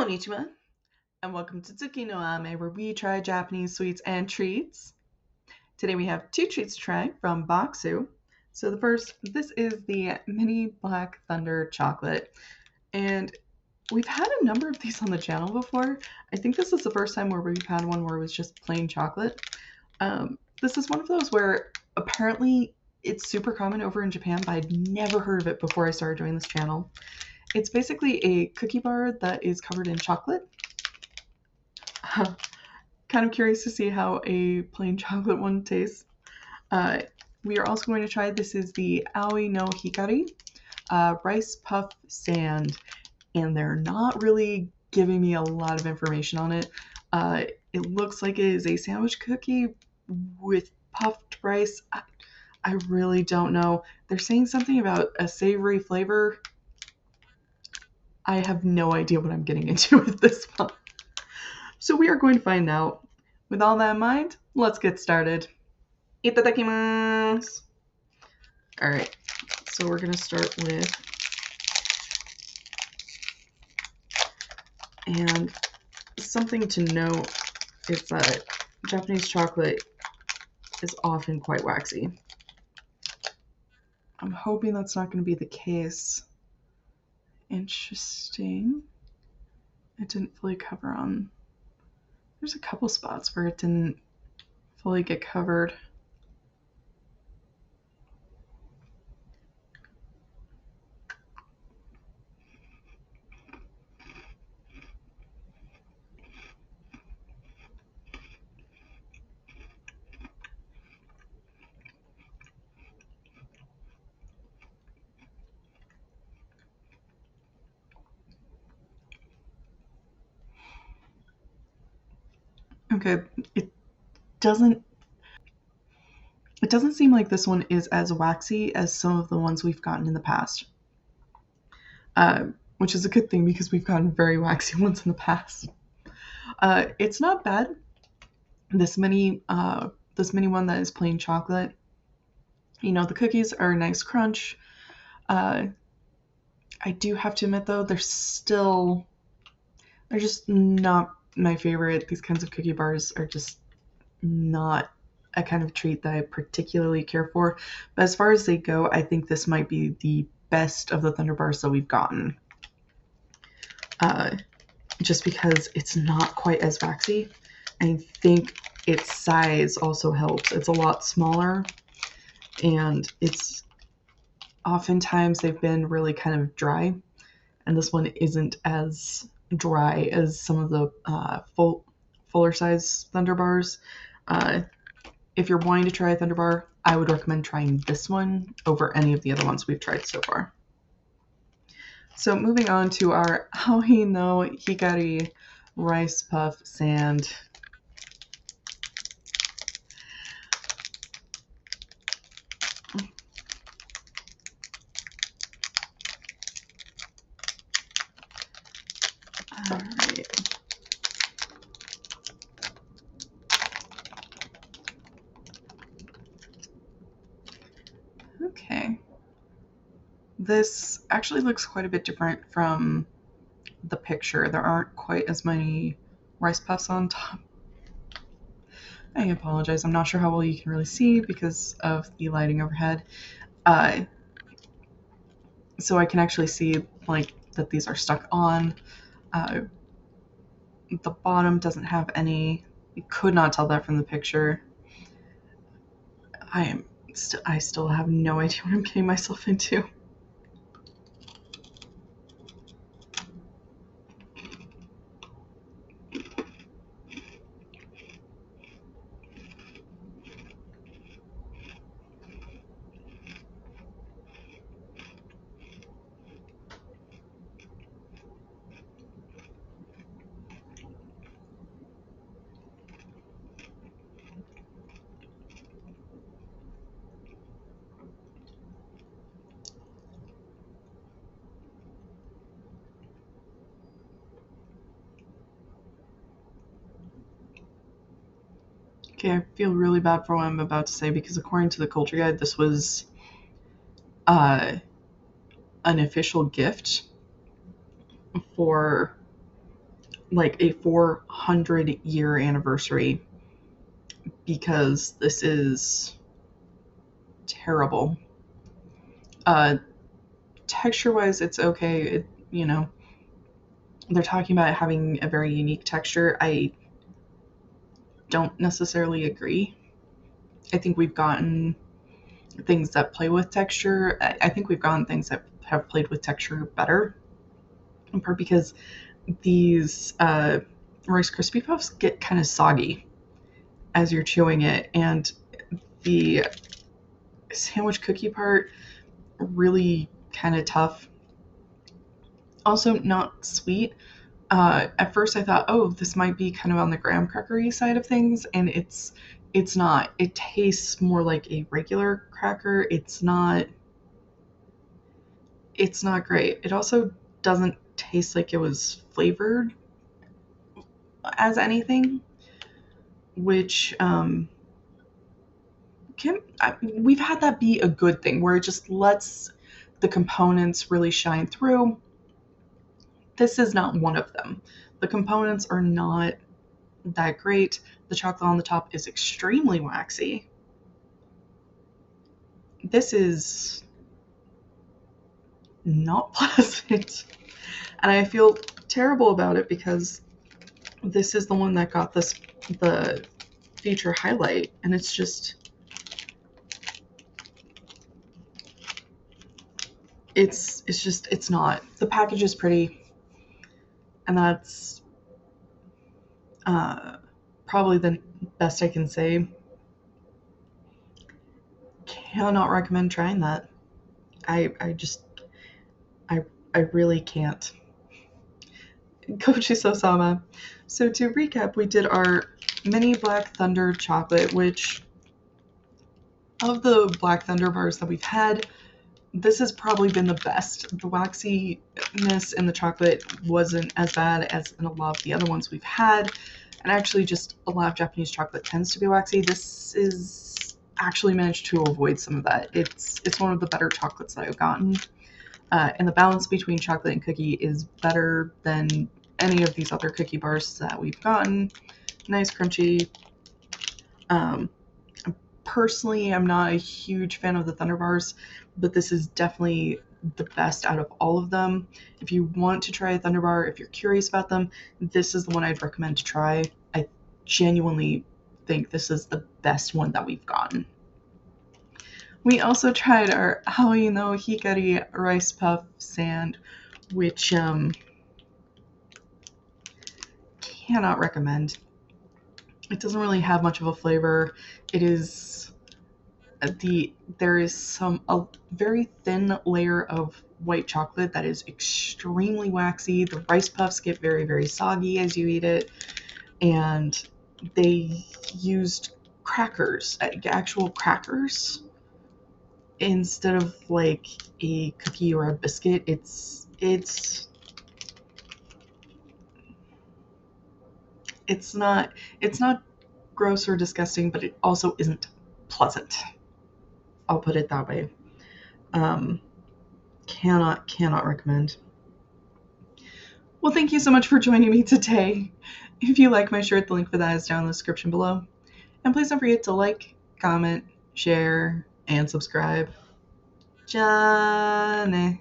Konnichiwa, and welcome to Tsuki no Ame, where we try Japanese sweets and treats. Today we have two treats to try from Boxu. So this is the Mini Black Thunder Chocolate, and we've had a number of these on the channel before. I think this is the first time where we've had one where it was just plain chocolate. This is one of those where apparently it's super common over in Japan, but I'd never heard of it before I started doing this channel. It's basically a cookie bar that is covered in chocolate. Kind of curious to see how a plain chocolate one tastes. We are also going to try, this is the Aoi no Hikari rice puff sand, and they're not really giving me a lot of information on it. It looks like it is a sandwich cookie with puffed rice. I really don't know. They're saying something about a savory flavor. I have no idea what I'm getting into with this one. So we are going to find out. With all that in mind, let's get started. Itadakimasu! Alright, so we're going to start with... And something to note is that Japanese chocolate is often quite waxy. I'm hoping that's not going to be the case. Interesting. It didn't fully cover on... There's a couple spots where it didn't fully get covered. Okay, it doesn't seem like this one is as waxy as some of the ones we've gotten in the past. Which is a good thing because we've gotten very waxy ones in the past. It's not bad. This mini one that is plain chocolate. You know, the cookies are a nice crunch. I do have to admit though, they're just not my favorite. These kinds of cookie bars are just not a kind of treat that I particularly care for. But as far as they go, I think this might be the best of the Thunder bars that we've gotten. Just because it's not quite as waxy. I think its size also helps. It's a lot smaller, and it's oftentimes they've been really kind of dry, and this one isn't as dry as some of the fuller size Thunder bars. If you're wanting to try a Thunder bar, I would recommend trying this one over any of the other ones we've tried so far. So moving on to our Aoi no Hikari rice puff sand. All right. Okay. This actually looks quite a bit different from the picture. There aren't quite as many rice puffs on top. I apologize. I'm not sure how well you can really see because of the lighting overhead. So I can actually see like that these are stuck on. The bottom doesn't have any. You could not tell that from the picture. I still have no idea what I'm getting myself into. Okay, I feel really bad for what I'm about to say because according to the culture guide, this was an official gift for like a 400-year anniversary because this is terrible. Texture-wise, it's okay. They're talking about having a very unique texture. I don't necessarily agree. I think we've gotten things that play with texture. I think we've gotten things that have played with texture better, in part because these Rice Krispie Puffs get kind of soggy as you're chewing it, and the sandwich cookie part really kind of tough. Also, not sweet. At first, I thought, oh, this might be kind of on the graham crackery side of things, and it's not. It tastes more like a regular cracker. It's not great. It also doesn't taste like it was flavored as anything, which we've had that be a good thing where it just lets the components really shine through. This is not one of them. The components are not that great. The chocolate on the top is extremely waxy. This is not pleasant. And I feel terrible about it because this is the one that got the feature highlight, and it's just it's not. The package is pretty, and that's probably the best I can say. Cannot recommend trying that. I just I really can't. Kochiso-sama. So to recap, we did our mini Black Thunder chocolate, which of the Black Thunder bars that we've had, this has probably been the best. The waxiness in the chocolate wasn't as bad as in a lot of the other ones we've had. And actually, just a lot of Japanese chocolate tends to be waxy. This is actually managed to avoid some of that. It's one of the better chocolates that I've gotten. And the balance between chocolate and cookie is better than any of these other cookie bars that we've gotten. Nice, crunchy. Personally, I'm not a huge fan of the Thunder bars, but this is definitely the best out of all of them. If you want to try a Thunder bar, if you're curious about them, this is the one I'd recommend to try. I genuinely think this is the best one that we've gotten. We also tried our Aoi no Hikari rice puff sand, which cannot recommend. It doesn't really have much of a flavor. It is there is a very thin layer of white chocolate that is extremely waxy. The rice puffs get very, very soggy as you eat it, and they used crackers, actual crackers, instead of like a cookie or a biscuit. It's not gross or disgusting, but it also isn't pleasant. I'll put it that way. Cannot recommend. Well, thank you so much for joining me today. If you like my shirt, the link for that is down in the description below. And please don't forget to like, comment, share, and subscribe. Jane.